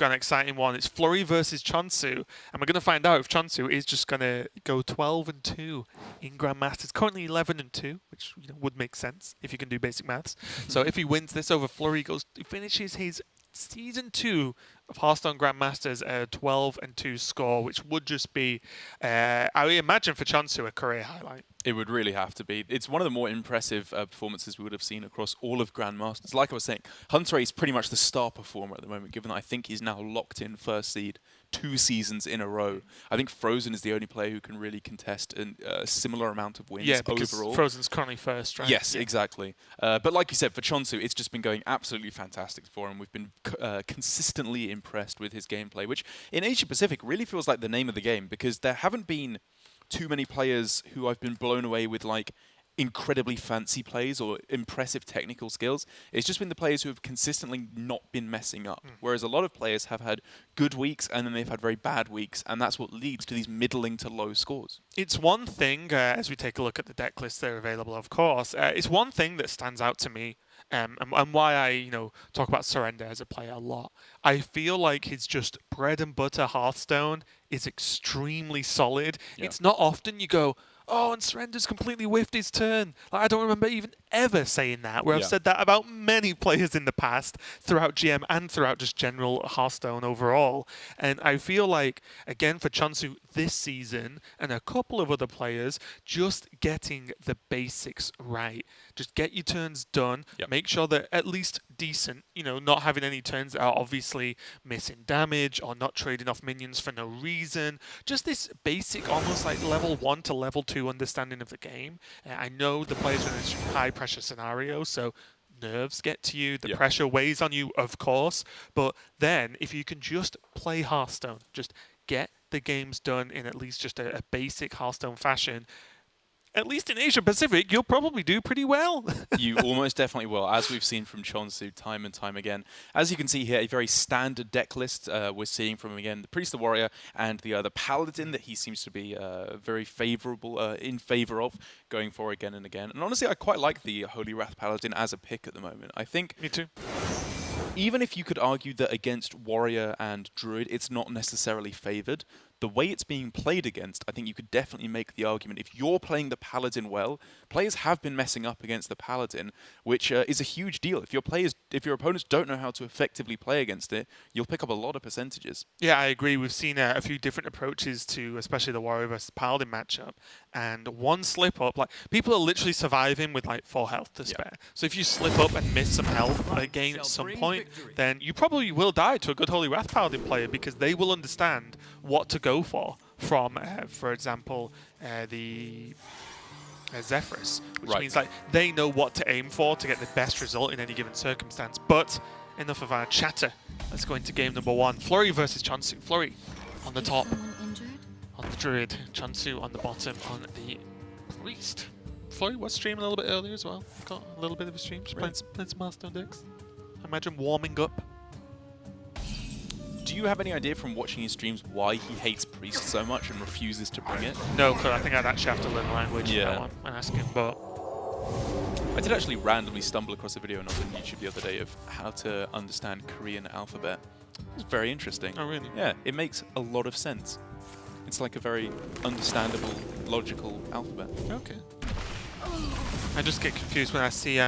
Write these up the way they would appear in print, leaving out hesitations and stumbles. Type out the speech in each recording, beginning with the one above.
got an exciting one. It's Flurry versus Chan-soo, and we're going to find out if Chan-soo is just going to go 12-2 in Grandmasters. Currently 11-2, which would make sense if you can do basic maths. So if he wins this over Flurry, he finishes his Season 2 of Hearthstone Grandmasters a 12-2 score, which would just be, I would imagine for Chan-soo, a career highlight. It would really have to be. It's one of the more impressive performances we would have seen across all of Grandmasters. Like I was saying, Hunter is pretty much the star performer at the moment, given that I think he's now locked in first seed 2 seasons in a row. I think Frozen is the only player who can really contest a similar amount of wins because overall. Frozen's currently first, right? Yes, exactly. But like you said, for Chan-soo, it's just been going absolutely fantastic for him. We've been consistently impressed with his gameplay, which in Asia Pacific really feels like the name of the game, because there haven't been too many players who I've been blown away with like incredibly fancy plays or impressive technical skills. It's just been the players who have consistently not been messing up. Whereas a lot of players have had good weeks and then they've had very bad weeks, and that's what leads to these middling to low scores. It's one thing, as we take a look at the deck lists that are available, of course, it's one thing that stands out to me, and why I talk about Surrender as a player a lot. I feel like his just bread and butter Hearthstone is extremely solid. Yeah. It's not often you go, oh, and Surrender's completely whiffed his turn. Like, I don't remember even ever saying that, where I've said that about many players in the past, throughout GM and throughout just general Hearthstone overall. And I feel like, again, for Chan-soo this season, and a couple of other players, just getting the basics right. Just get your turns done. Make sure they're at least decent, not having any turns that are obviously missing damage or not trading off minions for no reason. Just this basic, almost like level 1 to level 2 understanding of the game. I know the players are in a high pressure scenario, so nerves get to you, the pressure weighs on you, of course, but then if you can just play Hearthstone, just get the games done in at least just a basic Hearthstone fashion, at least in Asia Pacific, you'll probably do pretty well. You almost definitely will, as we've seen from Chan-soo time and time again. As you can see here, a very standard deck list we're seeing from him again. The Priest, the Warrior, and the Paladin that he seems to be very favorable, in favor of, going for again and again. And honestly, I quite like the Holy Wrath Paladin as a pick at the moment. I think... Me too. Even if you could argue that against Warrior and Druid, it's not necessarily favored, the way it's being played against, I think you could definitely make the argument. If you're playing the Paladin well, players have been messing up against the Paladin, which is a huge deal. If your opponents don't know how to effectively play against it, you'll pick up a lot of percentages. Yeah, I agree. We've seen a few different approaches to, especially the Warrior versus Paladin matchup, and one slip up, like people are literally surviving with like 4 health to spare. So if you slip up and miss some health again at some point, then you probably will die to a good Holy Wrath Paladin player, because they will understand what to go for from, for example, the Zephyrus, which means like they know what to aim for to get the best result in any given circumstance. But enough of our chatter. Let's go into game number 1. Flurry versus Chan-soo. Flurry on the top, on the Druid. Chan-soo on the bottom, on the Priest. Flurry was streaming a little bit earlier as well. Got a little bit of a stream. Just playing some Hearthstone decks. I imagine warming up. Do you have any idea from watching his streams why he hates Priest so much and refuses to bring it? No, because I think I'd actually have to learn the language for that one and ask him, but... I did actually randomly stumble across a video on YouTube the other day of how to understand Korean alphabet. It was very interesting. Oh, really? Yeah, it makes a lot of sense. It's like a very understandable, logical alphabet. Okay. I just get confused when I see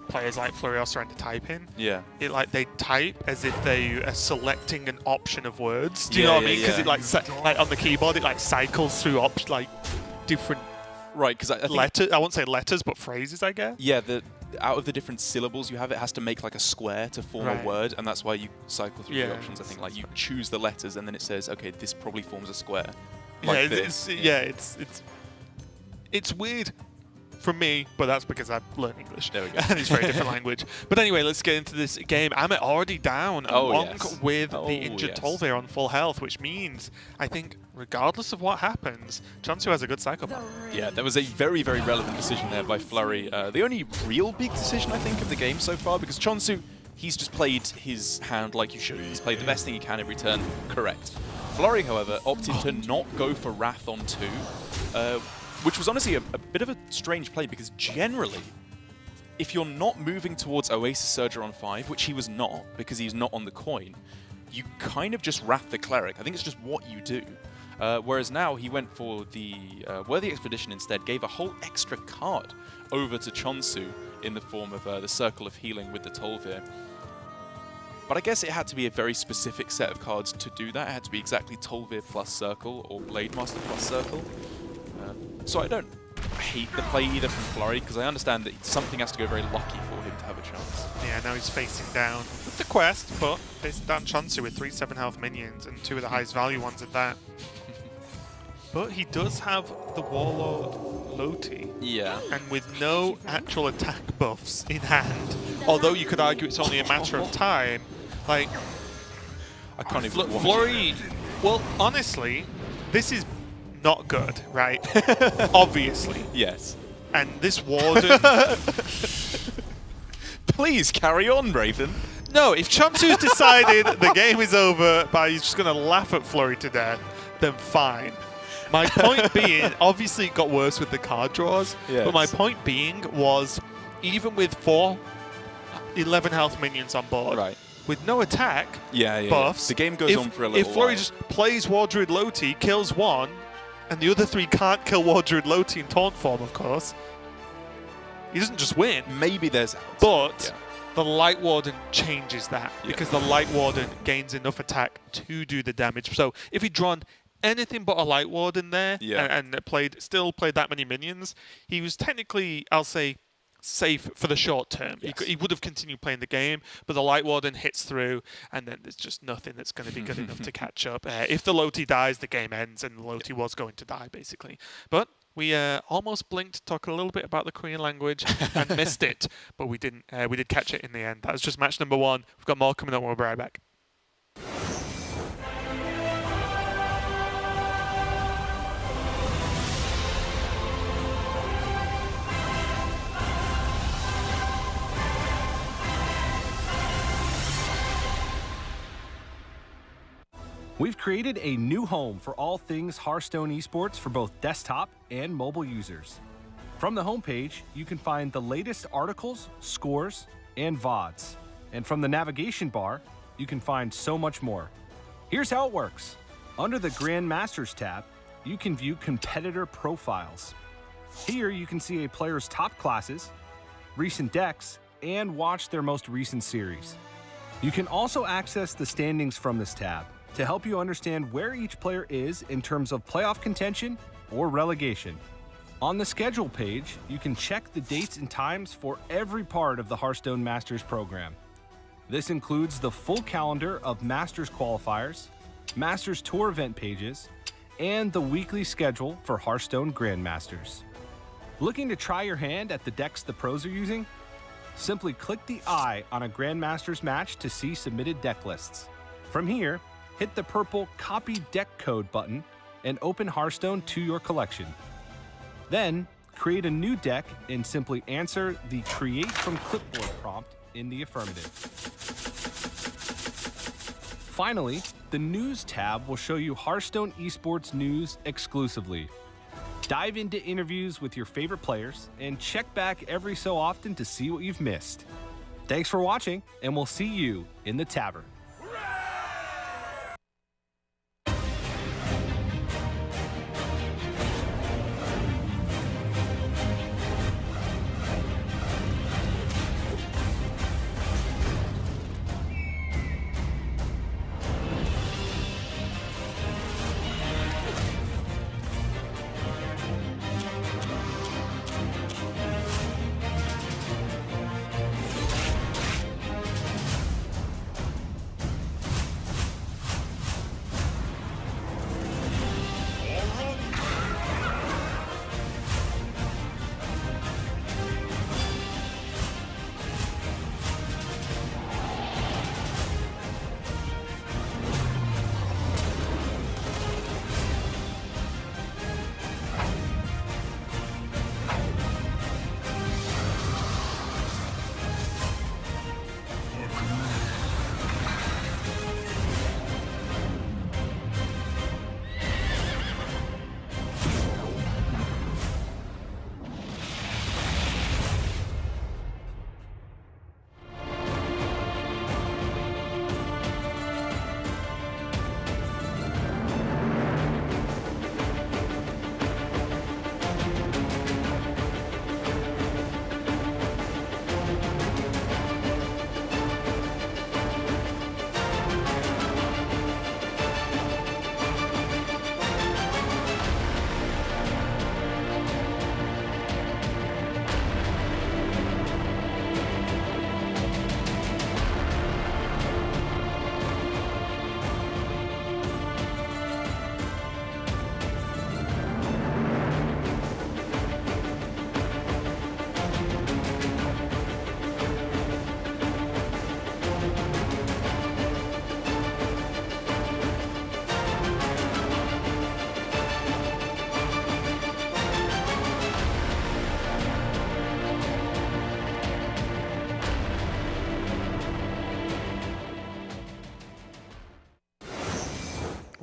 players like Flurry or Surrender type in. Yeah. It like they type as if they are selecting an option of words. Do you know what I mean? Because it like on the keyboard it like cycles through like different because I think letters. I won't say letters, but phrases, I guess. Yeah, out of the different syllables you have, it has to make like a square to form a word, and that's why you cycle through the options. I think like you choose the letters, and then it says, okay, this probably forms a square. Like it's weird for me, but that's because I've learned English. There we go. And it's a very different language. But anyway, let's get into this game. Amit already down along with the injured Tolvair on full health, which means, I think, regardless of what happens, Chan-soo has a good cycle bar. Yeah, there was a very, very relevant decision there by Flurry. The only real big decision, I think, of the game so far, because Chan-soo, he's just played his hand like you should. He's played the best thing he can every turn. Correct. Flurry, however, opted to not go for Wrath on 2, which was honestly a bit of a strange play, because generally, if you're not moving towards Oasis Surger on 5, which he was not, because he's not on the coin, you kind of just wrath the cleric. I think it's just what you do. Whereas now he went for the Worthy Expedition instead, gave a whole extra card over to Chan-soo in the form of the Circle of Healing with the Tolvir. But I guess it had to be a very specific set of cards to do that. It had to be exactly Tolvir plus Circle or Blade Master plus Circle. So I don't hate the play either from Flurry, because I understand that something has to go very lucky for him to have a chance. Yeah, now he's facing down with the quest, but facing down Chan-soo with 3 7 health minions and 2 of the highest value ones at that. But he does have the Warlord Loti. Yeah. And with no actual attack buffs in hand, although you could argue it's only a matter of time, like... I can't even watch Flurry, it. well, honestly, this is not good, right? Obviously. Yes. And this Warden... Please carry on, Raven. No, if Chan-soo's decided the game is over by he's just going to laugh at Flurry to death, then fine. My point being, obviously it got worse with the card draws, yes. but my point being was, even with 4 11 health minions on board, right. with no attack buffs, the game goes on for a little while. If Flurry just plays War Druid Loti, kills 1, and the other 3 can't kill War Druid Loti in taunt form, of course, he doesn't just win. Maybe there's But the Light Warden changes that, because the Light Warden gains enough attack to do the damage. So if he'd drawn anything but a Light Warden there and still played that many minions, he was technically, I'll say, safe for the short term. Yes. He would have continued playing the game, but the Light Warden hits through, and then there's just nothing that's going to be good enough to catch up. If the Loti dies, the game ends, and the Loti was going to die, basically. But we almost blinked, talking a little bit about the Korean language, and missed it, but we didn't. We did catch it in the end. That was just match number 1. We've got more coming up when we're right back. We've created a new home for all things Hearthstone Esports for both desktop and mobile users. From the homepage, you can find the latest articles, scores, and VODs. And from the navigation bar, you can find so much more. Here's how it works. Under the Grandmasters tab, you can view competitor profiles. Here you can see a player's top classes, recent decks, and watch their most recent series. You can also access the standings from this tab to help you understand where each player is in terms of playoff contention or relegation. On the schedule page, you can check the dates and times for every part of the Hearthstone Masters program. This includes the full calendar of Masters qualifiers, Masters Tour event pages, and the weekly schedule for Hearthstone Grandmasters. Looking to try your hand at the decks the pros are using? Simply click the eye on a Grandmasters match to see submitted deck lists. From here, hit the purple Copy Deck Code button and open Hearthstone to your collection. Then, create a new deck and simply answer the Create from Clipboard prompt in the affirmative. Finally, the News tab will show you Hearthstone Esports news exclusively. Dive into interviews with your favorite players and check back every so often to see what you've missed. Thanks for watching, and we'll see you in the tavern.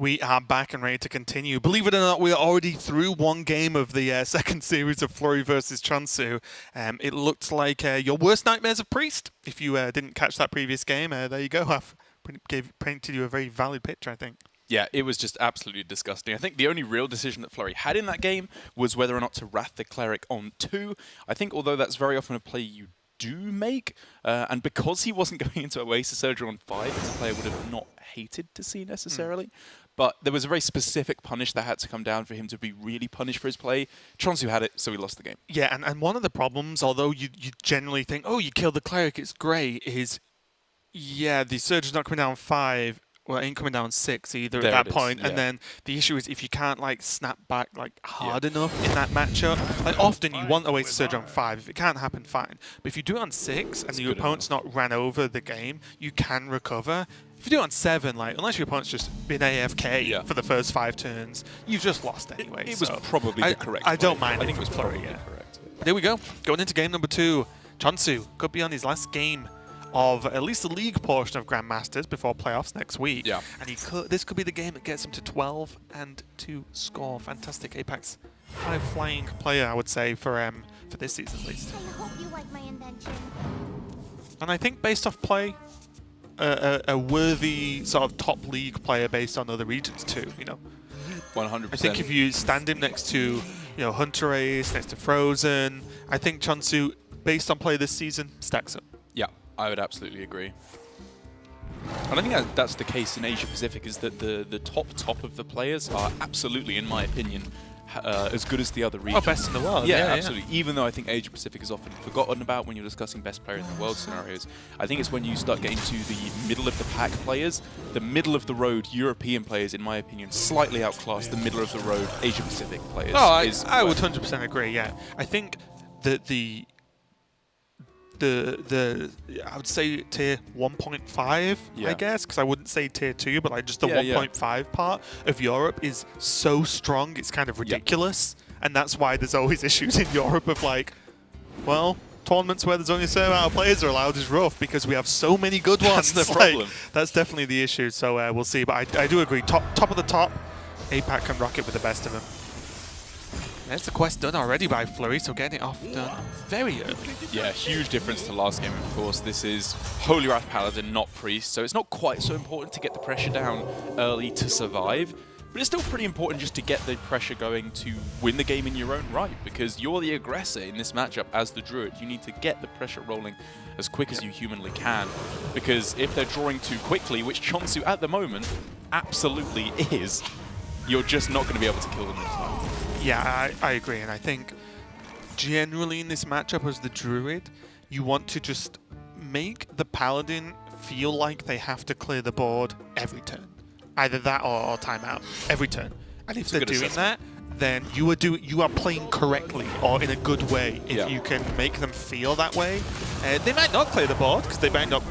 We are back and ready to continue. Believe it or not, we are already through one game of the second series of Flurry versus Chan-soo. It looked like your worst nightmares of Priest. If you didn't catch that previous game, there you go. I've painted you a very valid picture, I think. Yeah, it was just absolutely disgusting. I think the only real decision that Flurry had in that game was whether or not to Wrath the Cleric on 2. I think although that's very often a play you do make, and because he wasn't going into Oasis Surgery on 5, it's a player would have not hated to see necessarily. But there was a very specific punish that had to come down for him to be really punished for his play. che0nsu had it, so he lost the game. Yeah, and one of the problems, although you generally think, oh, you killed the Cleric, it's great, is, yeah, the Surge's not coming down 5, well, it ain't coming down 6 either There at that it is, point. yeah. And then the issue is if you can't, like, snap back, like, hard enough in that matchup, like, often you want Oasis Surge on 5. If it can't happen, fine. But if you do it on 6 and your opponent's not ran over the game, you can recover. If you do it on 7, like, unless your opponent's just been AFK for the first 5 turns, you've just lost anyway. It was probably the correct I don't play. mind I think it was Flurry, probably yeah. correct. There we go. Going into game number 2. che0nsu could be on his last game of at least the league portion of Grandmasters before playoffs next week. Yeah. And this could be the game that gets him to 12 and to score. Fantastic. Apex high-flying player, I would say, for this season at least. I hope you like my invention. And I think based off play, a worthy sort of top league player based on other regions too, you know. 100%. I think if you stand him next to, you know, Hunter Ace, next to Frozen, I think che0nsu, based on play this season, stacks up. Yeah, I would absolutely agree. And I think that's the case in Asia Pacific, is that the top of the players are absolutely, in my opinion, as good as the other regions. Oh, best in the world. Yeah, absolutely. Even though I think Asia Pacific is often forgotten about when you're discussing best player in the world scenarios, I think it's when you start getting to the middle of the pack players, the middle of the road European players, in my opinion, slightly outclass the middle of the road Asia Pacific players. Oh, I would 100% agree. Yeah, I think that the I would say tier 1.5, I guess, because I wouldn't say tier 2, but like just the 1.5 part of Europe is so strong, it's kind of ridiculous. And that's why there's always issues in Europe of like, well, tournaments where there's only a certain amount of players are allowed is rough because we have so many good ones. That's the problem. That's definitely the issue. So we'll see. But I do agree. Top of the top, APAC can rock it with the best of them. There's the quest done already by Flurry, so getting it off done very early. Yeah, huge difference to last game, of course. This is Holy Wrath Paladin, not Priest, so it's not quite so important to get the pressure down early to survive, but it's still pretty important just to get the pressure going to win the game in your own right, because you're the aggressor in this matchup as the Druid. You need to get the pressure rolling as quick as you humanly can, because if they're drawing too quickly, which che0nsu at the moment absolutely is, you're just not going to be able to kill them in time. Yeah, I agree, and I think generally in this matchup as the Druid, you want to just make the Paladin feel like they have to clear the board every turn. Either that or timeout, every turn. And if they're doing that, then you are playing correctly or in a good way if you can make them feel that way. They might not clear the board because they might not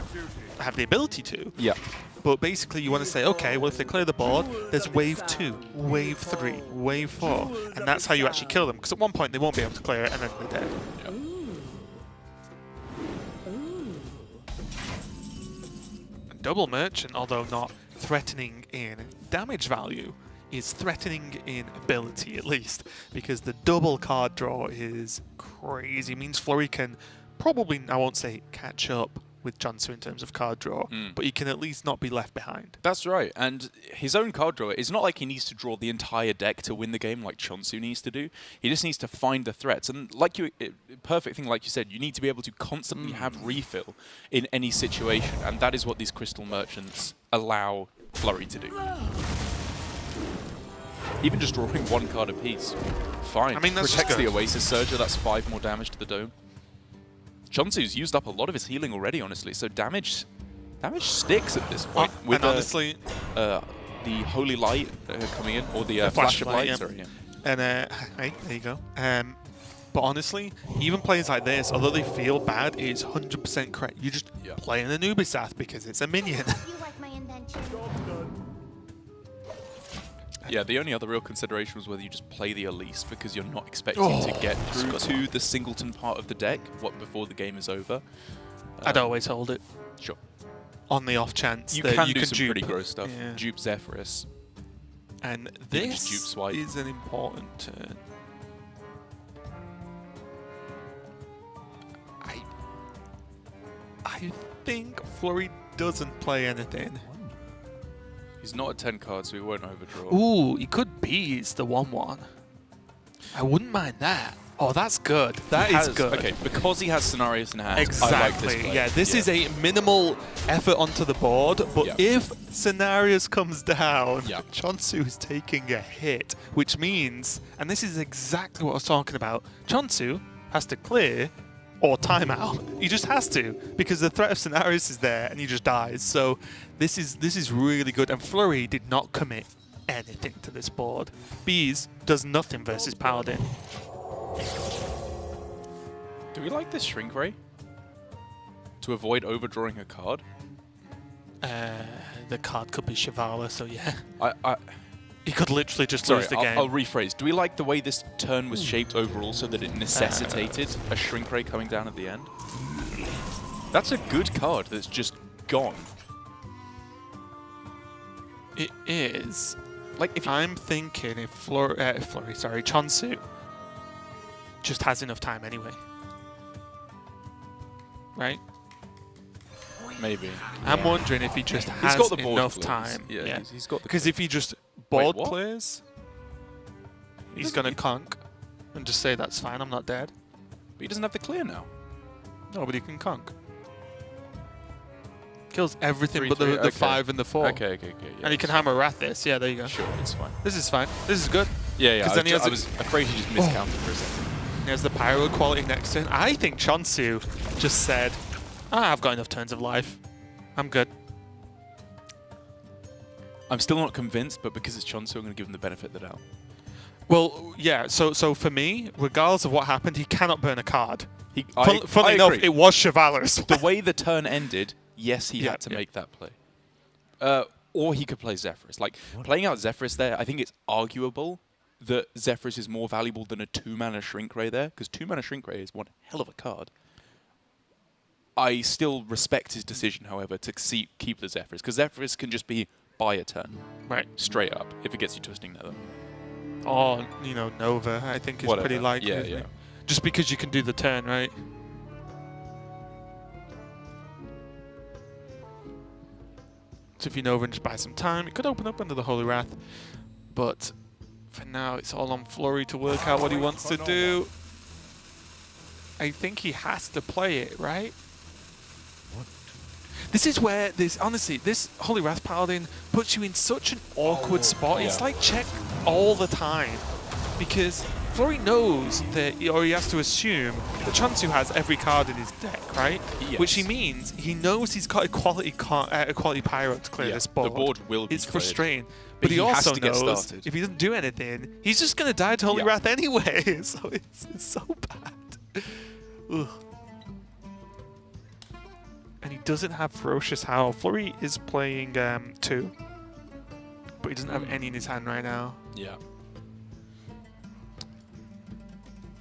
have the ability to. Yeah. But basically you want to say, okay, well if they clear the board, there's wave 2, wave 3, wave 4, and that's how you actually kill them, because at one point they won't be able to clear it and then they're dead. Yep. And Double Merchant, although not threatening in damage value, is threatening in ability at least, because the double card draw is crazy. It means Flurry can probably, I won't say catch up with che0nsu in terms of card draw, but he can at least not be left behind. That's right, and his own card draw, it's not like he needs to draw the entire deck to win the game like che0nsu needs to do. He just needs to find the threats, and like perfect thing like you said, you need to be able to constantly have refill in any situation, and that is what these Crystal Merchants allow Flurry to do. Even just drawing one card apiece, fine. I mean, that's protects the good. Oasis Surger, that's 5 more damage to the dome. che0nsu's used up a lot of his healing already, honestly, so damage sticks at this point. With and honestly, the Holy Light coming in, or the Flash of Light, sorry. Yeah. And hey, there you go. But honestly, even plays like this, although they feel bad, it's 100% correct. You just play an Anubisath because it's a minion. You like my invention. Yeah, the only other real consideration was whether you just play the Elise, because you're not expecting to get through to the singleton part of the deck before the game is over. I'd always hold it. Sure. On the off chance You that can you do can some dupe. pretty gross stuff. Yeah. Dupe Zephyrus. And You can just dupe this swipe. is an important turn. I think Flurry doesn't play anything. He's not at 10 cards, so he won't overdraw. Ooh, he could bees the 1/1. I wouldn't mind that. Oh, that's good. That is good. Okay, because he has scenarios in hand, Exactly. I like this play. Yeah, this is a minimal effort onto the board, but Yeah. if Scenarios comes down, Yeah. Chan-soo is taking a hit, which means, and this is exactly what I was talking about, Chan-soo has to clear or timeout. He just has to, because the threat of Scenarios is there and he just dies. So this is really good, and Flurry did not commit anything to this board. Bees does nothing versus Paladin. Do we like this Shrink Ray? To avoid overdrawing a card? The card could be Shivala, so yeah. I He could literally just Sorry, lose the game. I'll rephrase. Do we like the way this turn was shaped overall so that it necessitated a Shrink Ray coming down at the end? That's a good card that's just gone. It is. Like, if I'm thinking if Flurry, sorry, Chan-soo just has enough time anyway. Right? maybe. I'm wondering if he just has He's got the board enough plays. time. Yeah, he's got the. Because if he just board what? plays, he's doesn't- going to conk and just say, that's fine, I'm not dead. But he doesn't have the clear now. No, but he can conk. Kills everything 3, but 3, the okay. 5 and the 4. Okay. Yeah, And he can hammer Wrath this. Yeah, there you go. Sure, it's fine. This is fine. This is good. Yeah. 'Cause then he has I a- was afraid he just miscounted for a second. He has the pyro quality next to him. I think Chan-soo just said, I've got enough turns of life. I'm good. I'm still not convinced, but because it's Chan-soo, I'm going to give him the benefit of the doubt. Well, yeah, so for me, regardless of what happened, he cannot burn a card. I Funnily enough, agree. it was Chivalrous. The way the turn ended, yes, he Yeah, had to yeah. make that play. Or he could play Zephyrus. Like, playing out Zephyrus there, I think it's arguable that Zephyrus is more valuable than a 2-mana Shrink Ray there, because 2-mana Shrink Ray is one hell of a card. I still respect his decision, however, to keep the Zephyrus, because Zephyrus can just be buy a turn, Right. straight up, if it gets you Twisting Nether. Or, Nova, I think is Whatever. pretty likely. Yeah, isn't yeah. it? Just because you can do the turn, right? So if you Nova and just buy some time, it could open up under the Holy Wrath. But for now, it's all on Flurry to work out what he wants to do. I think he has to play it, right? This is where honestly, this Holy Wrath Paladin puts you in such an awkward spot. It's Yeah. like check all the time. Because Flurry knows that, or he has to assume that Chan-soo has every card in his deck, right? Yes. Which he means he knows he's got a quality pyro to clear Yeah, this board. the board will be It's cleared. frustrating. But But he he has also to get knows started. if he doesn't do anything, he's just going to die to Holy Yeah. Wrath anyway. So it's so bad. Ugh. And he doesn't have Ferocious Howl. Flurry is playing 2, but he doesn't have any in his hand right now. Yeah.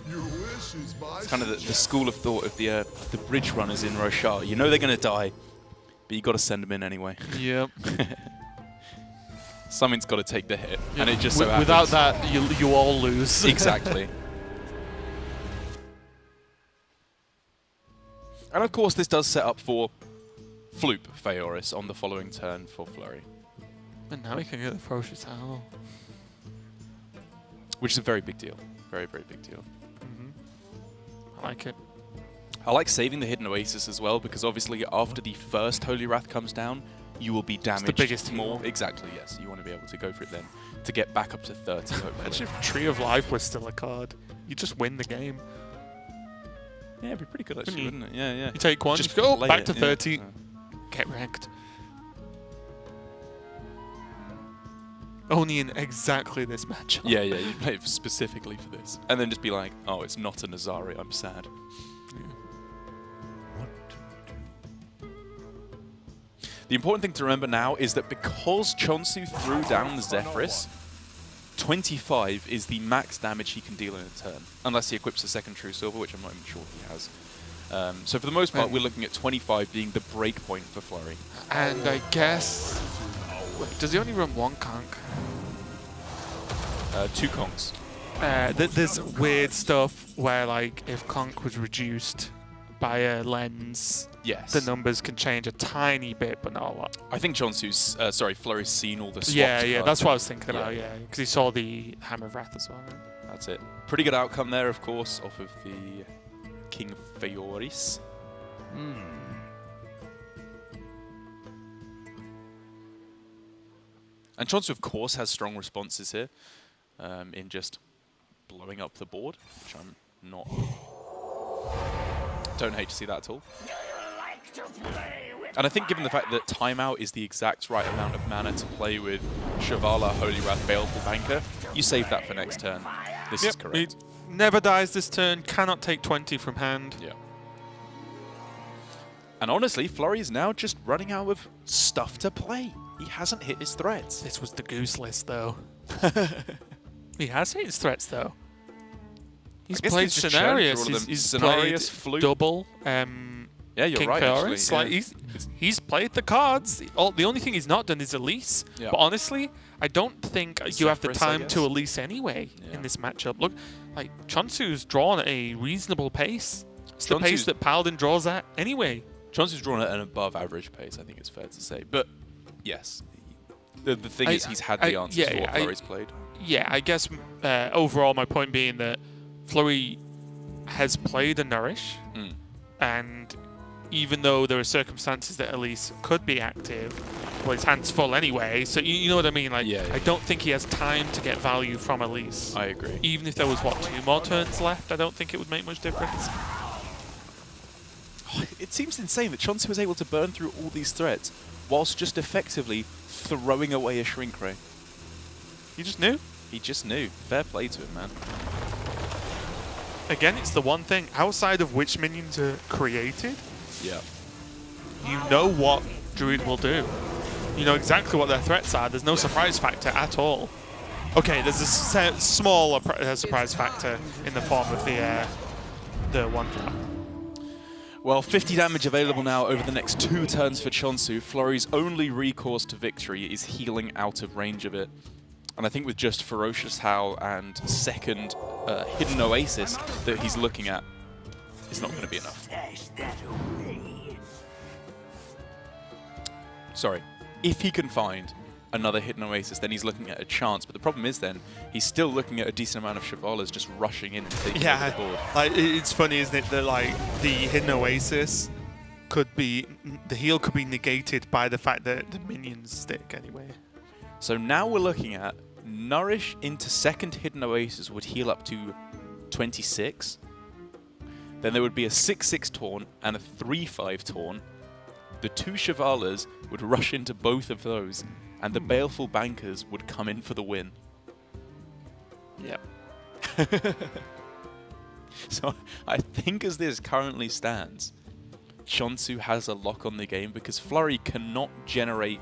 Your wish is my It's kind of the school of thought of the bridge runners in Rochelle. You know they're going to die, but you got to send them in anyway. Yep. Something's got to take the hit, and it just so happens. Without that, you all lose. Exactly. And of course, this does set up for Floop Feoris on the following turn for Flurry, And now he can get the Ferocious Howl. which is a very big deal. Very, very big deal. I like it. I like saving the Hidden Oasis as well, because obviously after the first Holy Wrath comes down, you will be damaged biggest more. heal. Exactly, yes. You want to be able to go for it then to get back up to 30, hopefully. Imagine if Tree of Life was still a card. You just win the game. Yeah, it'd be pretty good actually, Wouldn't wouldn't it? Yeah, yeah. You take one, Just just go play back it, to yeah. 30. Get wrecked. Only in exactly this matchup. Yeah, yeah, you play it specifically for this. And then just be like, oh, it's not a Nazari, I'm sad. The important thing to remember now is that because Chan-soo threw down the Zephyrus, 25 is the max damage he can deal in a turn, unless he equips a second True Silver, which I'm not even sure he has. So for the most part, we're looking at 25 being the break point for Flurry. And I guess... Wait, does he only run one conk? 2 Kongs. There's weird stuff where, like, if Conk was reduced by a lens, Yes. the numbers can change a tiny bit, but not a lot. I think Chan-soo's, Flurry's seen all the swapped Yeah, cards. that's what I was thinking Yeah. about, yeah. Because he saw the Hammer of Wrath as well, right? That's it. Pretty good outcome there, of course, off of the King Feoris. And Chan-soo, of course, has strong responses here in just blowing up the board, which I'm not... Don't hate to see that at all. And I think given the fact that timeout is the exact right amount of mana to play with Shivala, Holy Wrath, Baleful Banker, you save that for next turn. This is correct. He never dies this turn, cannot take 20 from hand. Yeah. And honestly, Flurry is now just running out of stuff to play. He hasn't hit his threats. This was the goose list, though. He has hit his threats, though. He's guess played he's just churned through Cenarius. all of them. He's Cenarius, played Flute. double. Yeah, you're King right, actually. Feoris. Yeah. Like he's played the cards. The only thing he's not done is Elise. Yeah. But honestly, I don't think you have the Zephrys, I time guess. to Elise anyway Yeah. in this matchup. Look, like Chan-soo's drawn at a reasonable pace. It's the Chan-soo's- pace that Paladin draws at anyway. Chan-soo's drawn at an above average pace, I think it's fair to say. But yes, the thing is he's had the answers for what Flurry's played. Yeah, I guess overall my point being that Flurry has played a Nourish, and even though there are circumstances that Elise could be active, well, his hand's full anyway, so you know what I mean? Like, Yeah, yeah. I don't think he has time to get value from Elise. I agree. Even if there was, what, 2 more turns left, I don't think it would make much difference. It seems insane that Chan-soo was able to burn through all these threats whilst just effectively throwing away a Shrink Ray. He just knew. He just knew. Fair play to him, man. Again, it's the one thing, outside of which minions are created, Yeah. you know what Druid will do. You know exactly what their threats are. There's no surprise factor at all. Okay, there's a small surprise factor in the form of the one-drop. Well, 50 damage available now over the next 2 turns for Chan-soo. Flurry's only recourse to victory is healing out of range of it. And I think with just Ferocious Howl and second Hidden Oasis that he's looking at, it's not going to be enough. Sorry. If he can find another Hidden Oasis, then he's looking at a chance. But the problem is then, he's still looking at a decent amount of Shivalas just rushing in and taking over the board. Like, it's funny, isn't it, that like the Hidden Oasis could be, the heal could be negated by the fact that the minions stick anyway. So now we're looking at Nourish into second Hidden Oasis would heal up to 26. Then there would be a 6-6 taunt and a 3-5 taunt. The 2 Shivalas would rush into both of those, and the Baleful Bankers would come in for the win. Yep. So I think as this currently stands, Chan-soo has a lock on the game because Flurry cannot generate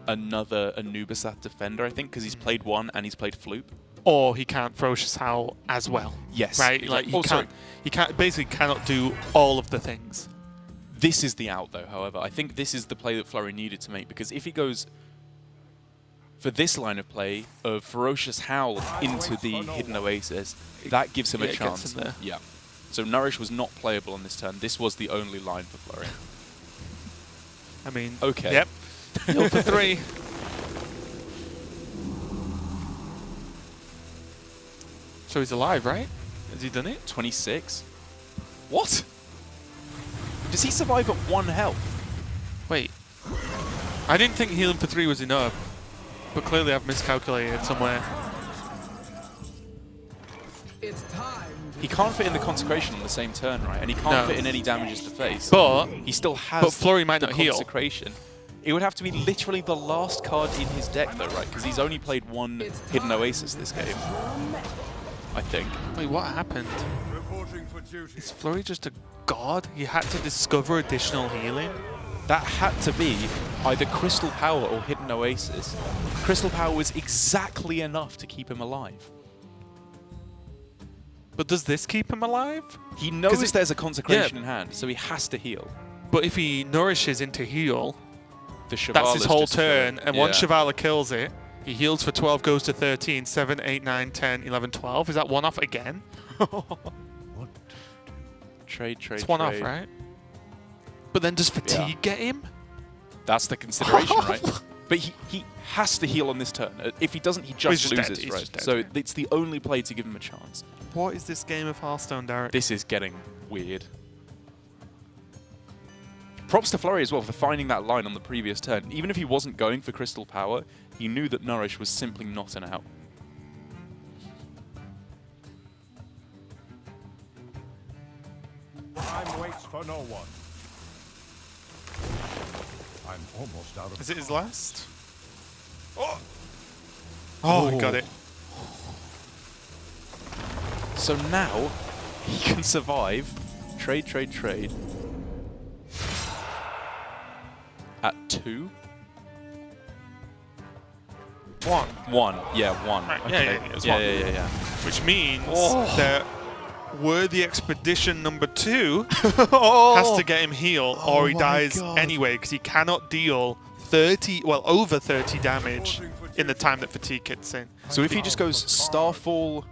another Anubisat defender, I think, because he's played one and he's played Floop. Or he can't Ferocious Howl as well. Yes. Right? Like sorry. he can't basically cannot do all of the things. This is the out, though, however. I think this is the play that Flurry needed to make, because if he goes for this line of play of Ferocious Howl into the Hidden Oasis, that gives him a it gets chance. him there. Yeah. So Nourish was not playable on this turn. This was the only line for Flurry. I mean, Okay. Yep. Heal for 3. So he's alive, right? Has he done it? 26? What? Does he survive at 1 health? Wait. I didn't think healing for 3 was enough, but clearly I've miscalculated somewhere. He can't fit in the Consecration on the same turn, right? And he can't No. fit in any damages to face. But he still has but Flurry might the not heal. Consecration. It would have to be literally the last card in his deck, though, right? Because he's only played 1 Hidden Oasis this game, I think. Wait, what happened? Is Flurry just a god? He had to discover additional healing? That had to be either Crystal Power or Hidden Oasis. Crystal Power was exactly enough to keep him alive. But does this keep him alive? He knows it- there's a Consecration yeah. in hand, so he has to heal. But if he nourishes into heal, The that's Shivala's his whole just turn, and once yeah. Shivala kills it, He heals for 12, goes to 13, 7, 8, 9, 10, 11, 12. Is that one off again? Trade. It's one off, right? But then does fatigue get him? That's the consideration, right? But he has to heal on this turn. If he doesn't, he just loses, He's right? just dead, so yeah. it's the only play to give him a chance. What is this game of Hearthstone, Derek? This is getting weird. Props to Flurry as well for finding that line on the previous turn. Even if he wasn't going for Crystal Power, he knew that Nourish was simply not an out. Time waits for no one. I'm almost out of. Is it his last? Oh, he got it. So now he can survive. Trade. At 2? 1. Yeah, 1. Right, Okay. yeah, it's one. Yeah. Which means that Worthy Expedition number 2 has to get him heal, or he dies anyway, because he cannot deal 30, well, over 30 damage in the time that fatigue kicks in. So if he just goes Starfall,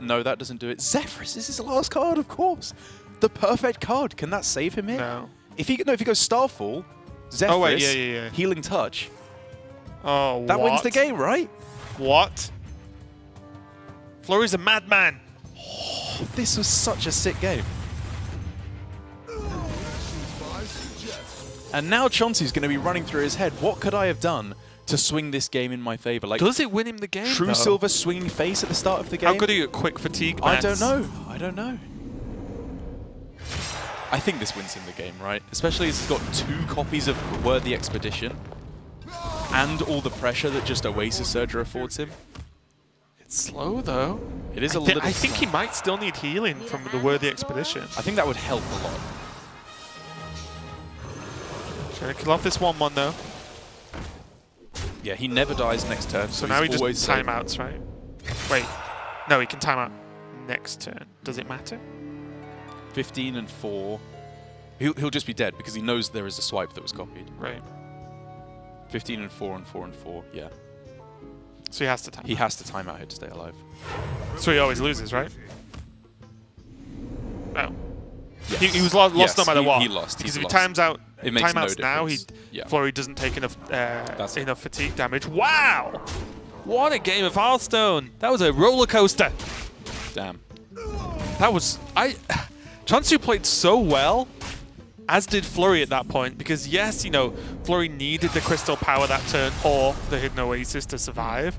no, that doesn't do it. Zephyrus is his last card, of course. The perfect card. Can that save him here? No. If he goes Starfall, Zephyrus, Oh, wait, yeah. Healing Touch, Oh, that wins the game, right? What? Flurry's a madman. This was such a sick game. And now Chan-soo's going to be running through his head. What could I have done to swing this game in my favor? Like, Does it win him the game, True though? Silver swinging face at the start of the game? How good are you at quick fatigue, I Mats? don't know. I think this wins him the game, right? Especially as he's got 2 copies of Worthy Expedition and all the pressure that just Oasis Surger affords him. It's slow, though. It is a little I think he slow. might still need healing from the Worthy Expedition. I think that would help a lot. Trying to kill off this 1-1, though. Yeah, he never dies next turn, So so now he he's always just safe. timeouts, right? Wait. No, he can time out next turn. Does it matter? 15 and 4. He'll just be dead because he knows there is a swipe that was copied. Right. 15 and 4 and 4 and 4, yeah. So he has to time He out. has to time out here to stay alive. So he always loses, right? Oh. Yes. He was lost Yes, no matter what. He lost. Because He's if lost. he times out, It makes no timeouts now, difference. Flurry doesn't take enough it. enough fatigue damage. Wow! What a game of Hearthstone! That was a roller coaster. Damn. That was Chan-soo played so well, as did Flurry at that point, because yes, Flurry needed the Crystal Power that turn or the Hidden Oasis to survive,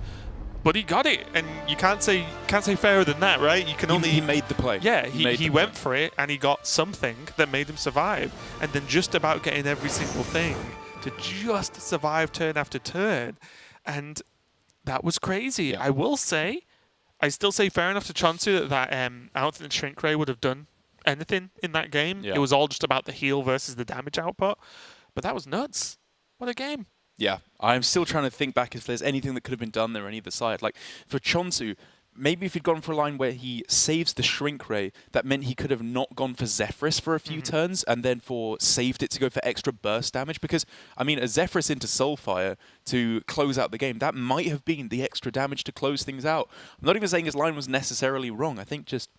but he got it, and you can't say fairer than that, right? You can only He made the play. yeah, made he the went play. for it, and he got something that made him survive, and then just about getting every single thing to just survive turn after turn, and that was crazy. Yeah. I will say, I still say fair enough to Chan-soo that I don't think Shrink Ray would have done anything in that game. Yeah. It was all just about the heal versus the damage output, but that was nuts. What a game. Yeah, I'm still trying to think back if there's anything that could have been done there on either side. Like, for Chan-soo, maybe if he'd gone for a line where he saves the Shrink Ray, that meant he could have not gone for Zephyrus for a few turns and then saved it to go for extra burst damage. Because, I mean, a Zephyrus into Soulfire to close out the game, that might have been the extra damage to close things out. I'm not even saying his line was necessarily wrong. I think just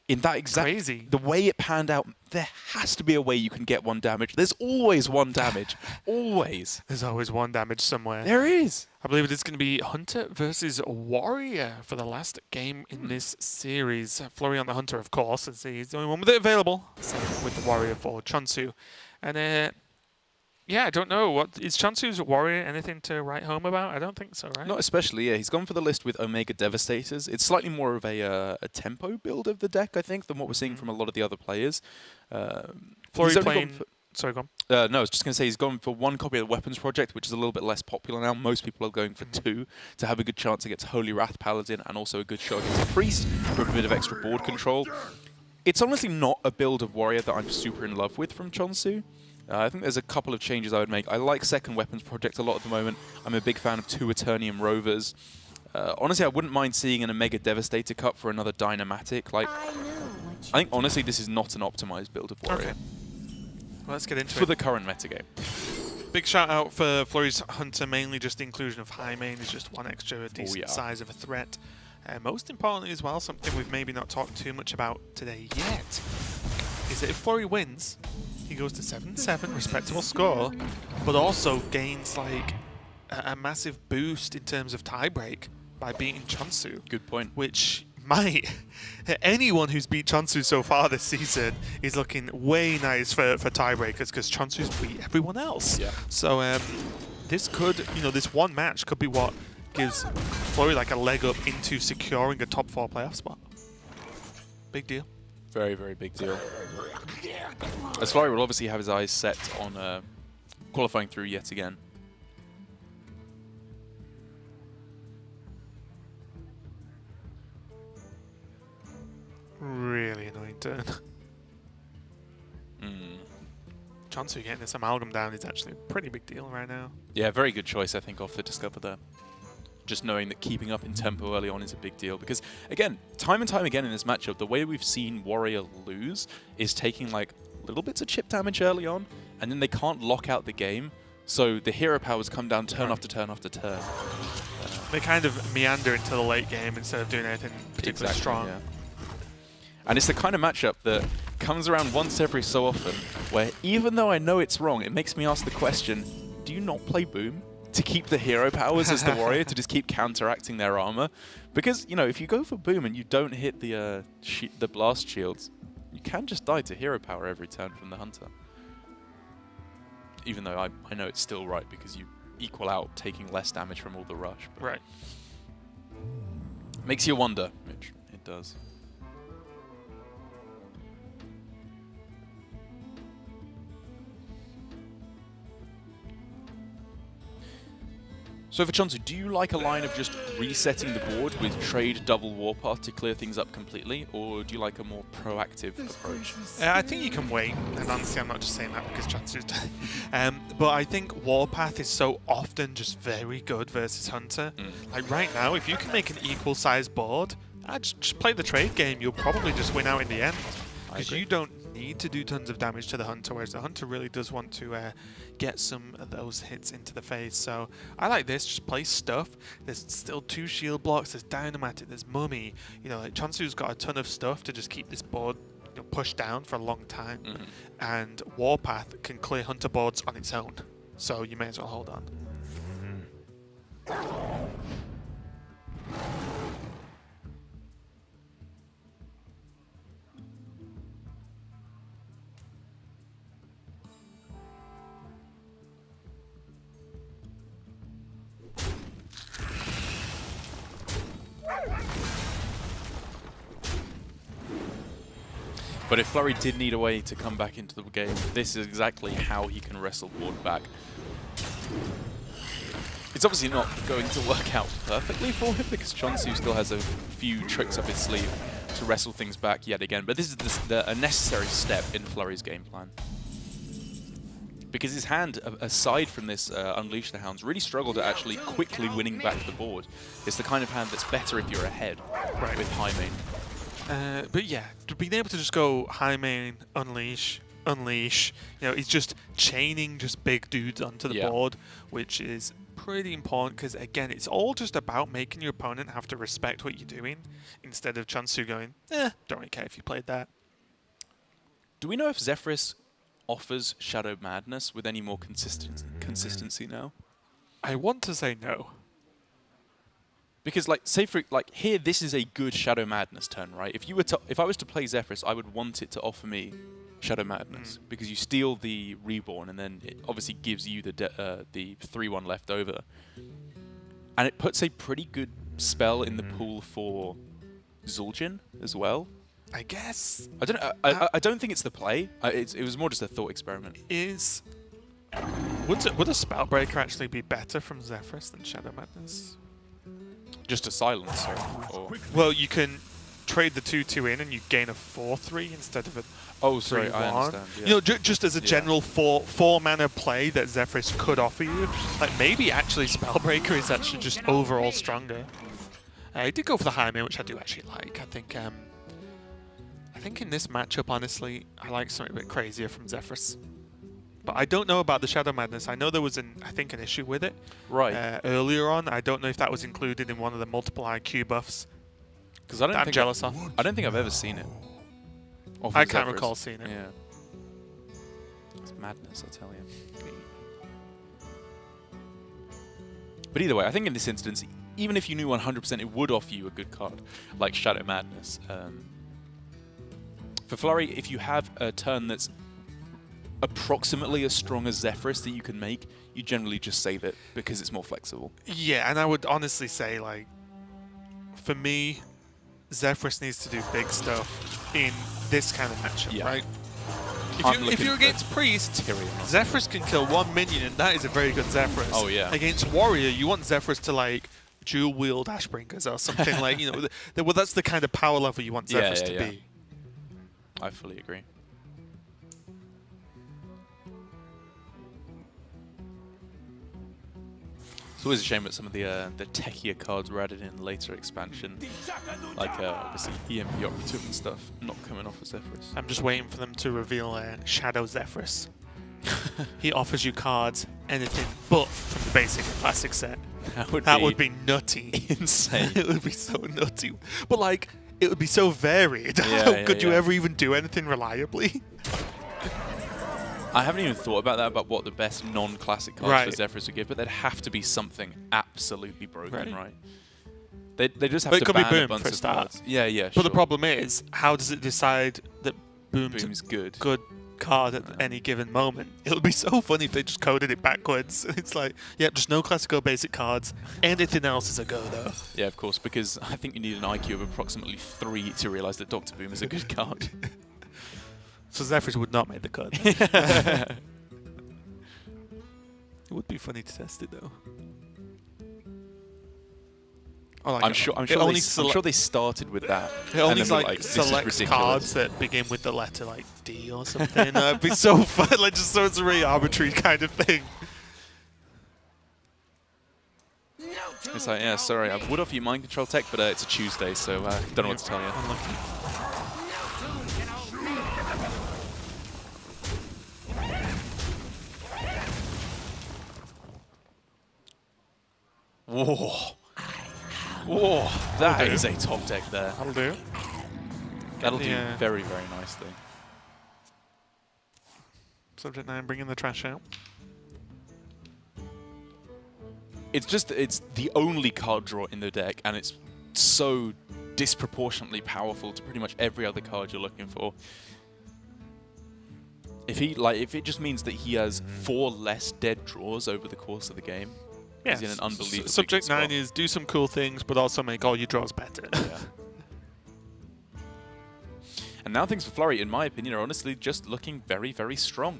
in that exact... Crazy. The way it panned out, there has to be a way you can get 1 damage. There's always 1 damage. Always. There's always 1 damage somewhere. There is. I believe it is going to be Hunter versus Warrior for the last game in this series. Flurry on the Hunter, of course, as he's the only one with it available. Same with the Warrior for Chan-soo. And yeah, I don't know. What is Chan-soo's Warrior anything to write home about? I don't think so, right? Not especially, yeah. He's gone for the list with Omega Devastators. It's slightly more of a tempo build of the deck, I think, than what we're seeing from a lot of the other players. Flurry he's only playing... gone for- Sorry, go on. no, I was just going to say he's gone for 1 copy of the Weapons Project, which is a little bit less popular now. Most people are going for 2 to have a good chance against Holy Wrath Paladin and also a good shot against Priest for a bit of extra board control. It's honestly not a build of Warrior that I'm super in love with from Chan-soo. I think there's a couple of changes I would make. I like Second Weapons Project a lot at the moment. I'm a big fan of 2 Eternium Rovers. Honestly, I wouldn't mind seeing an Omega Devastator cut for another Dynamatic. Like, I think honestly this is not an optimized build of Warrior. Okay. Well, let's get into For it. the current metagame. Big shout out for Flurry's Hunter, mainly just the inclusion of high main is just one extra decent size of a threat. Most importantly as well, something we've maybe not talked too much about today yet, is that if Flurry wins, he goes to 7-7, respectable score, but also gains like a massive boost in terms of tiebreak by beating Chan-soo. Good point. Which might, anyone who's beat Chan-soo so far this season is looking way nice for tiebreakers because Chan-soo's beat everyone else. Yeah. So this could, you know, this one match could be what gives Flurry like a leg up into securing a top 4 playoff spot. Big deal. Very, very big deal. As Flurry will obviously have his eyes set on qualifying through yet again. Really annoying turn. Chan-soo getting this amalgam down is actually a pretty big deal right now. Yeah, very good choice, I think, off the Discover there. Just knowing that keeping up in tempo early on is a big deal. Because, again, time and time again in this matchup, the way we've seen Warrior lose is taking, like, little bits of chip damage early on, and then they can't lock out the game. So the hero powers come down turn after turn after turn. They kind of meander into the late game instead of doing anything particularly strong. Yeah. And it's the kind of matchup that comes around once every so often, where even though I know it's wrong, it makes me ask the question, do you not play Boom to keep the hero powers as the warrior, to just keep counteracting their armor? Because, you know, if you go for Boom and you don't hit the blast shields, you can just die to hero power every turn from the hunter. Even though I know it's still right because you equal out taking less damage from all the rush. But Right. Makes you wonder, which it does. So for Chan-soo, do you like a line of just resetting the board with trade double warpath to clear things up completely, or do you like a more proactive approach? I think you can wait, and honestly I'm not just saying that because Chan-soo's done it. But I think warpath is so often just very good versus Hunter. Like right now, if you can make an equal sized board, just play the trade game, you'll probably just win out in the end. Because you don't need to do tons of damage to the Hunter, whereas the Hunter really does want to get some of those hits into the face. So I like this, just play stuff. There's still 2 shield blocks, there's Dynamite, there's Mummy. You know, like Chan-soo's got a ton of stuff to just keep this board pushed down for a long time. And Warpath can clear Hunter boards on its own. So you may as well hold on. But if Flurry did need a way to come back into the game, this is exactly how he can wrestle board back. It's obviously not going to work out perfectly for him because Chan-soo still has a few tricks up his sleeve to wrestle things back yet again. But this is a necessary step in Flurry's game plan. Because his hand, aside from this Unleash the Hounds, really struggled at actually quickly winning back the board. It's the kind of hand that's better if you're ahead with high main. But yeah, being able to just go high main, unleash, you know, it's just chaining just big dudes onto the board, which is pretty important because, again, it's all just about making your opponent have to respect what you're doing instead of Chan-soo going, don't really care if you played that. Do we know if Zephyrus offers Shadow Madness with any more consistency now? I want to say no. Because, like, say for here, this is a good Shadow Madness turn, right? If I was to play Zephyrus, I would want it to offer me Shadow Madness because you steal the Reborn, and then it obviously gives you the 3/1 left over, and it puts a pretty good spell in the pool for Zul'jin as well. I guess. I don't know. I don't think it's the play. It was more just a thought experiment. Would a Spellbreaker actually be better from Zephyrus than Shadow Madness? Just a silencer. Well, you can trade the 2/2 in and you gain a 4/3 instead of a 3/1. I understand. Yeah. You know, just as a general 4 mana play that Zephyrus could offer you, like maybe actually Spellbreaker is actually just overall stronger. I did go for the high main, which I do actually like. I think in this matchup, honestly, I like something a bit crazier from Zephyrus. But I don't know about the Shadow Madness. I know there was, I think, an issue with it earlier on. I don't know if that was included in one of the multiple IQ buffs. Because I'm jealous of. I don't think I've ever seen it. I can't recall seeing it. Yeah. It's madness, I tell you. But either way, I think in this instance, even if you knew 100% it would offer you a good card, like Shadow Madness. For Flurry, if you have a turn that's approximately as strong as Zephyrus that you can make, you generally just save it because it's more flexible. Yeah, and I would honestly say, like, for me, Zephyrus needs to do big stuff in this kind of matchup, right? If you're against Priest, Zephyrus can kill one minion, and that is a very good Zephyrus. Oh, yeah. Against Warrior, you want Zephyrus to, like, dual wield Ashbringers or something like, you know, well, that's the kind of power level you want Zephyrus to be. I fully agree. It's always a shame that some of the techier cards were added in later expansion, like obviously EMP Operative and stuff, not coming off of Zephyrus. I'm just waiting for them to reveal Shadow Zephyrus. He offers you cards, anything but from the basic and classic set. That would be nutty. Insane. It would be so nutty. But like, it would be so varied. How could you ever even do anything reliably? I haven't even thought about that, about what the best non-classic cards for Zephyrus would give, but there'd have to be something absolutely broken, right? They just have to ban a bunch of cards. Yeah, yeah, But the problem is, how does it decide that Boom's good card at any given moment? It would be so funny if they just coded it backwards. It's like, yeah, just no classic or basic cards. Anything else is a go, though. Yeah, of course, because I think you need an IQ of approximately 3 to realize that Dr. Boom is a good card. So Zephyrus would not make the cut. It would be funny to test it, though. Oh, like I'm sure they started with that. It only and then like selects cards that begin with the letter like D or something. That'd be so fun. Like, just so it's a really arbitrary kind of thing. It's like, yeah, sorry, I would offer you mind control tech, but it's a Tuesday, so don't know what to tell you. Unlucky. Whoa. Whoa, that is a top deck there. That'll do. That'll do very, very nicely. Subject 9 bringing the trash out. It's the only card draw in the deck, and it's so disproportionately powerful to pretty much every other card you're looking for. If it just means that he has 4 less dead draws over the course of the game, he's in an unbelievable Subject 9 is do some cool things, but also make all your draws better. Yeah. And now things for Flurry, in my opinion, are honestly just looking very, very strong.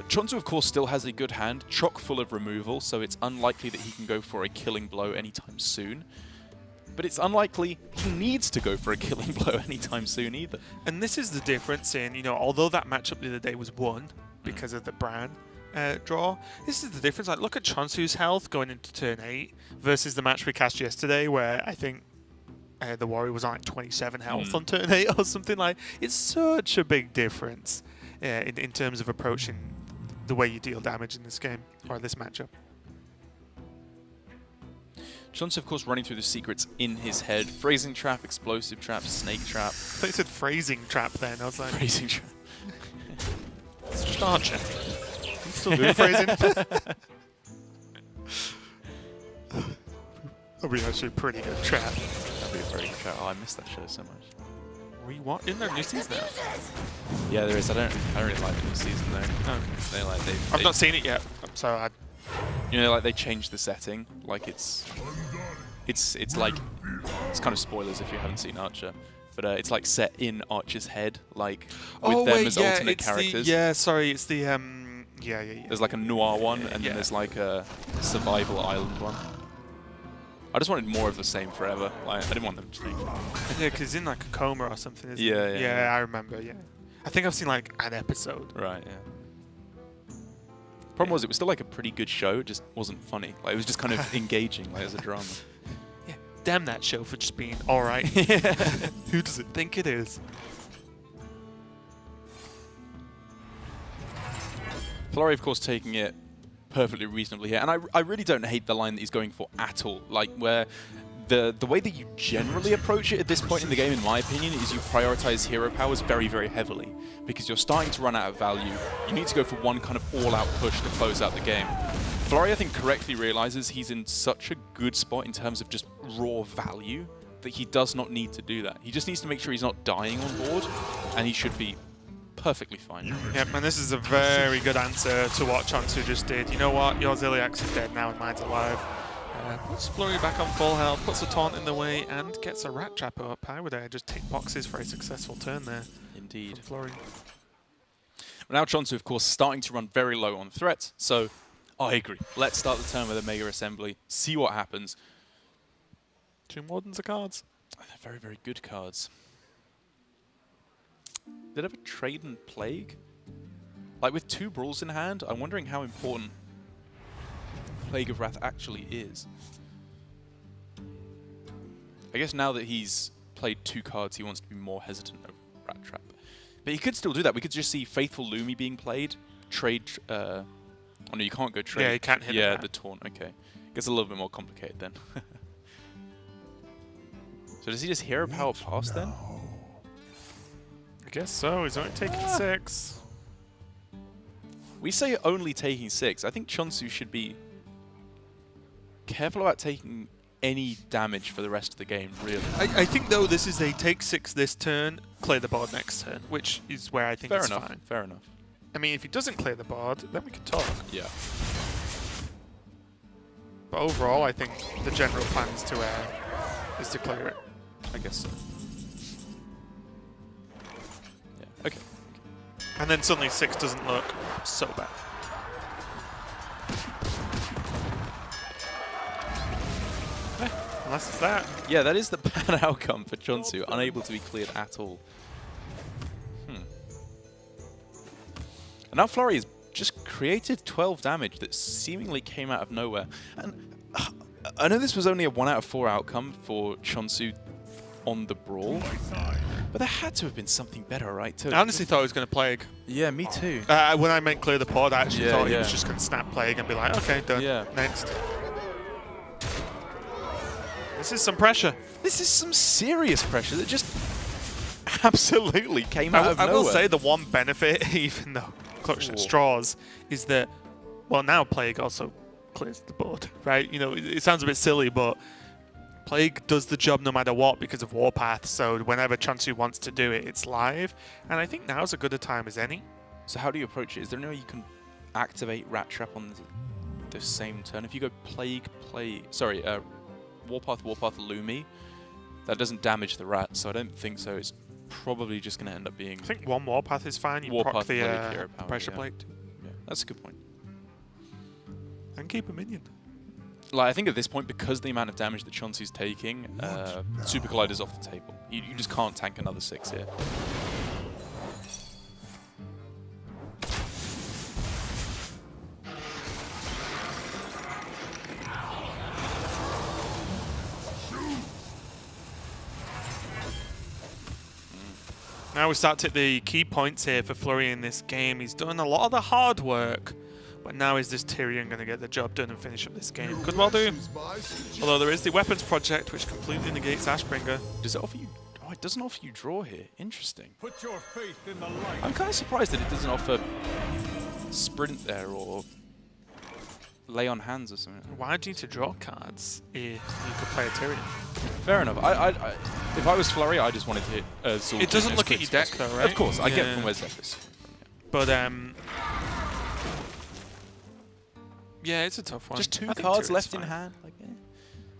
Chan-soo, of course, still has a good hand, chock full of removal, so it's unlikely that he can go for a killing blow anytime soon. But it's unlikely he needs to go for a killing blow anytime soon either. And this is the difference in, you know, although that matchup the other day was won because of the Bran draw, this is the difference. Like, look at Chan-soo's health going into turn 8 versus the match we cast yesterday, where I think the Warrior was on like 27 health on turn 8 or something. Like, it's such a big difference in terms of approaching the way you deal damage in this game, or this matchup. Chan-soo, of course, running through the secrets in his head. Phrasing trap, explosive trap, snake trap. I thought you said phrasing trap then. I was like... Phrasing trap. It's just Archer. You still doing phrasing? That'd be actually a pretty good trap. That'd be a very good trap. Oh, I missed that show so much. What? Isn't there new season now? Yeah, there is. I don't really like the new season though. Oh. I've not seen it yet, so I... You know, like they changed the setting. Like it's like, it's kind of spoilers if you haven't seen Archer, but it's like set in Archer's head, like with them as alternate characters. It's the yeah. There's like a noir one, and then there's like a survival island one. I just wanted more of the same forever. Like, I didn't want them to change. Yeah, because he's in like a coma or something, isn't he? Yeah, I remember, I think I've seen like an episode. Right, yeah. Problem was, it was still like a pretty good show, it just wasn't funny. Like, it was just kind of engaging, like as a drama. Yeah, damn that show for just being alright. Who does it think it is? Flurry, of course, taking it perfectly reasonably here. And I really don't hate the line that he's going for at all. Like, where the way that you generally approach it at this point in the game, in my opinion, is you prioritize hero powers very, very heavily. Because you're starting to run out of value. You need to go for one kind of all-out push to close out the game. Flurry, I think, correctly realizes he's in such a good spot in terms of just raw value that he does not need to do that. He just needs to make sure he's not dying on board, and he should be perfectly fine. Yep, and this is a very good answer to what Chan-soo just did. You know what? Your Ziliax is dead now and mine's alive. Puts Flurry back on full health, puts a taunt in the way, and gets a rat trap up. I would just tick boxes for a successful turn there. Indeed. From Flurry. Now Chan-soo, of course, starting to run very low on threats, so I agree. Let's start the turn with a Mega Assembly, see what happens. 2 Wardens of cards. They're very, very good cards. Did ever trade in Plague? Like, with 2 Brawls in hand, I'm wondering how important Plague of Wrath actually is. I guess now that he's played 2 cards, he wants to be more hesitant of Rat Trap. But he could still do that. We could just see Faithful Lumi being played, trade... oh no, you can't go trade. Yeah, you can't hit the taunt, okay. Gets a little bit more complicated then. So does he just hero power past then? I guess so. He's only taking 6. We say only taking 6. I think Chan-soo should be careful about taking any damage for the rest of the game, really. I think, though, this is a take 6 this turn, clear the board next turn, which is where I think it's fine. Fair enough. I mean, if he doesn't clear the board, then we could talk. Yeah. But overall, I think the general plan is to clear it. I guess so. Yeah, okay. And then suddenly 6 doesn't look so bad. Unless it's that. Yeah, that is the bad outcome for Chan-soo, unable to be cleared at all. And now Flurry has just created 12 damage that seemingly came out of nowhere. And I know this was only a 1 out of 4 outcome for Chan-soo on the Brawl, but there had to have been something better, right? I honestly thought he was going to Plague. Yeah, me too. When I meant clear the board, I actually thought he was yeah. just going to snap Plague and be like, okay, done. Yeah. Next. This is some pressure. This is some serious pressure that just absolutely came out of nowhere. I will say the one benefit, even though clutched at straws, is that, well, now Plague also clears the board, right? You know, it sounds a bit silly, but Plague does the job no matter what because of Warpath, so whenever Chan-soo wants to do it, it's live. And I think now's as good a time as any. So how do you approach it? Is there no way you can activate Rat Trap on the same turn? If you go Warpath, Lumi, that doesn't damage the rat, so I don't think so. It's probably just going to end up being... I think 1 Warpath is fine. You proc the pressure plate. Yeah, that's a good point. And keep a minion. Like, I think at this point, because the amount of damage that Chan-soo's taking, Super Collider's off the table. You just can't tank another 6 here. Now we start to hit the key points here for Flurry in this game. He's done a lot of the hard work, but now is this Tyrion going to get the job done and finish up this game? Could well do. Although there is the weapons project, which completely negates Ashbringer. Does it offer you... Oh, it doesn't offer you draw here. Interesting. Put your faith in the light. I'm kind of surprised that it doesn't offer sprint there or lay on hands or something. Why do you need to draw cards if you could play a Tyrion? Fair enough. If I was Flurry, I just wanted to hit Zul. It doesn't look at your deck though, right? Of course, I get from where's this. But yeah, it's a tough one. Just 2 cards left in hand. Like,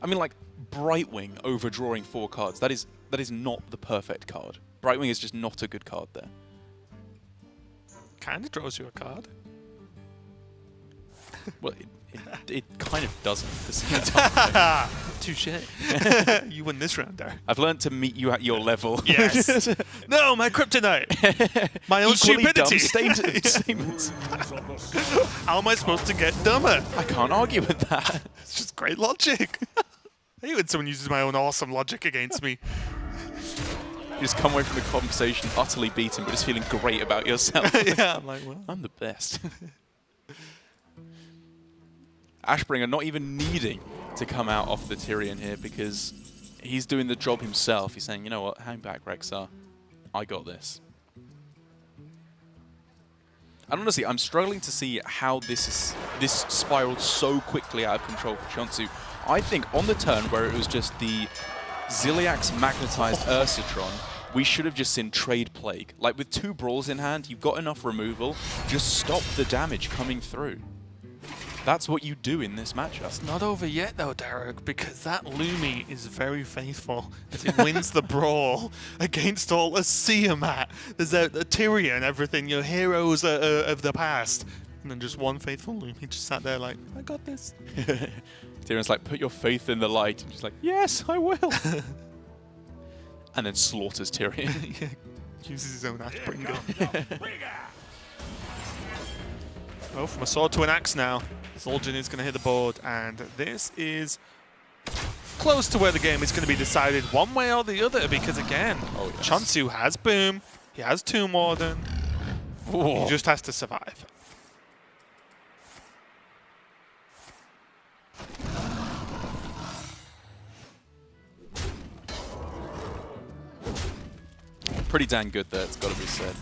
I mean, like Brightwing overdrawing 4 cards. That is not the perfect card. Brightwing is just not a good card there. Kind of draws you a card. Well, it kind of doesn't at the same time. Touche. You win this round, Darren. I've learned to meet you at your level. Yes. No, my kryptonite. My own Equally stupidity. dumb statements. How am I supposed to get dumber? I can't argue with that. It's just great logic. I hate when someone uses my own awesome logic against me. You just come away from the conversation utterly beaten, but just feeling great about yourself. Yeah, I'm like, well, I'm the best. Ashbringer not even needing to come out off the Tyrion here because he's doing the job himself. He's saying, you know what, hang back, Rexar. I got this. And honestly, I'm struggling to see how this spiraled so quickly out of control for che0nsu. I think on the turn where it was just the Ziliax magnetized Ursitron, we should have just seen Trade Plague. Like with 2 brawls in hand, you've got enough removal, just stop the damage coming through. That's what you do in this matchup. It's not over yet though, Derek, because that Lumi is very faithful as it wins the brawl against all a Siamat. There's a Tyrion, everything, your heroes of the past. And then just one faithful Lumi just sat there like, I got this. Tyrion's like, put your faith in the light. And she's like, yes, I will. And then slaughters Tyrion. Yeah, uses his own Ashbringer. Well, from a sword to an axe now. Zul'jin is going to hit the board, and this is close to where the game is going to be decided one way or the other, because again, che0nsu has Boom, he has Tomb Warden, he just has to survive. Pretty dang good there, it's got to be said.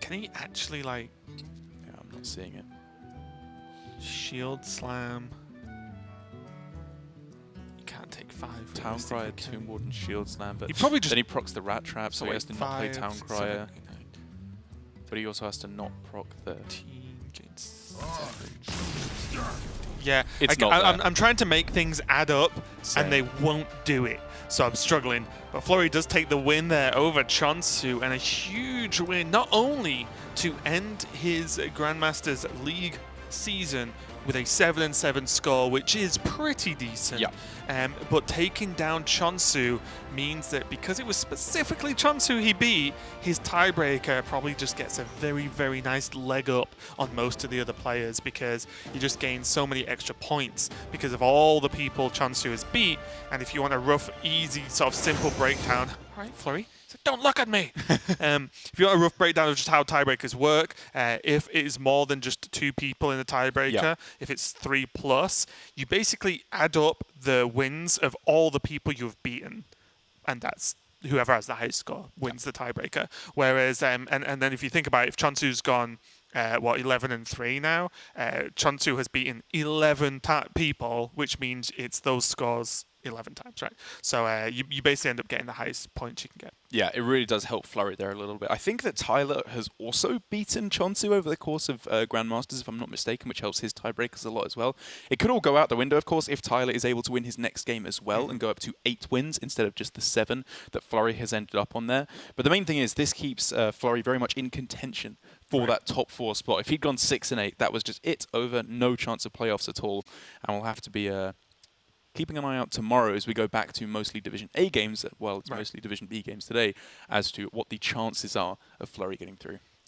Can he actually, like... Yeah, I'm not seeing it. Shield Slam... You can't take 5. Town Crier, Tomb Warden, Shield Slam, but he probably just then he procs the Rat Trap, so he has to not play 5, Town 6, Crier. 7, 8, 9, But he also has to not proc the... 13, yeah, I'm trying to make things add up, and they won't do it. So I'm struggling. But Flurry does take the win there over che0nsu, and a huge win, not only to end his Grandmasters League season with a 7-7 score, which is pretty decent. But taking down che0nsu means that because it was specifically che0nsu he beat, his tiebreaker probably just gets a very, very nice leg up on most of the other players, because you just gain so many extra points because of all the people che0nsu has beat. And if you want a rough, easy, sort of simple breakdown, all right, Flurry, don't look at me. If you want a rough breakdown of just how tiebreakers work, if it is more than just 2 people in the tiebreaker, if it's 3+, you basically add up the wins of all the people you've beaten, and that's whoever has the highest score wins the tiebreaker. Whereas, and then if you think about it, if che0nsu's gone 11-3 now, che0nsu has beaten 11 people, which means it's those scores 11 times, right? So you basically end up getting the highest points you can get. Yeah, it really does help Flurry there a little bit. I think that Tyler has also beaten che0nsu over the course of Grandmasters, if I'm not mistaken, which helps his tiebreakers a lot as well. It could all go out the window, of course, if Tyler is able to win his next game as well and go up to 8 wins instead of just the 7 that Flurry has ended up on there. But the main thing is this keeps Flurry very much in contention for that top 4 spot. If he'd gone 6 and 8, that was just it, over, no chance of playoffs at all. And we'll have to be... keeping an eye out tomorrow as we go back to mostly Division A games, well, it's mostly Division B games today, as to what the chances are of Flurry getting through.